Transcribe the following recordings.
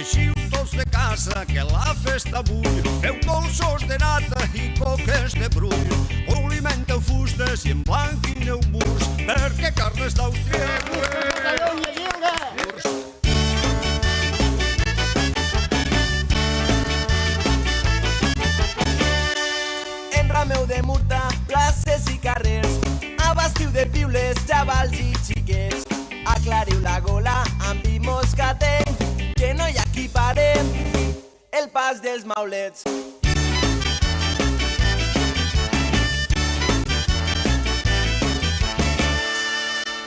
Eixiu tots de casa, que la festa bull. Feu dolços de nata i coques de brull. Olimenteu fustes i emblanquineu murs, perquè Carles d'Àustria... Catalunya lliure! Enrameu de murta, places i carrers, abastiu de piules, xavals i xiquets. Aclariu la gola amb vi moscatenc, que no hi ha qui pare el pas dels maulets.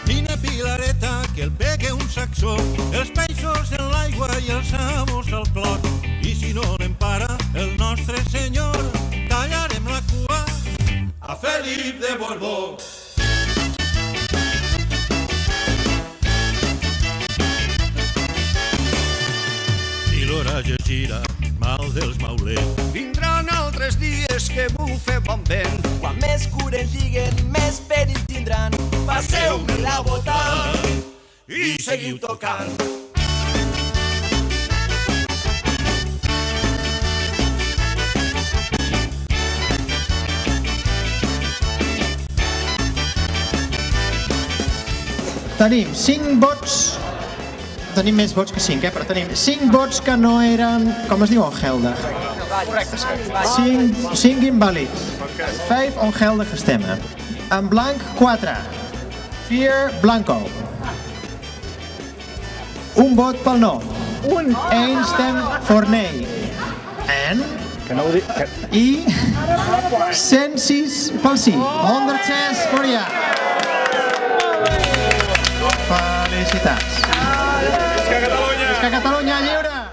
Quina pilareta que el pegue un saxó, els peixos en l'aigua i els amos al clot. I si no l'empara el nostre senyor, tallarem la cua a Felip de Borbó. Si l'oratge gira, mal dels maulets. Vindran altres dies que bufe bon vent. Quan més cures lliguen, més perill tindran. Passeu-me la bota i seguiu tocant. Tenim 5 vots, tenim més vots que 5, però tenim 5 vots que no eren, com es diu, ongeldig? Correcte. 5 invàlids. 5 ongeldige stemmen. En blanc, 4. 4 blanco. Un vot pel no. Un stem for nee. I 106 pel sí. 106 for ja. Felicitats. Visca Catalunya! Visca Catalunya lliure!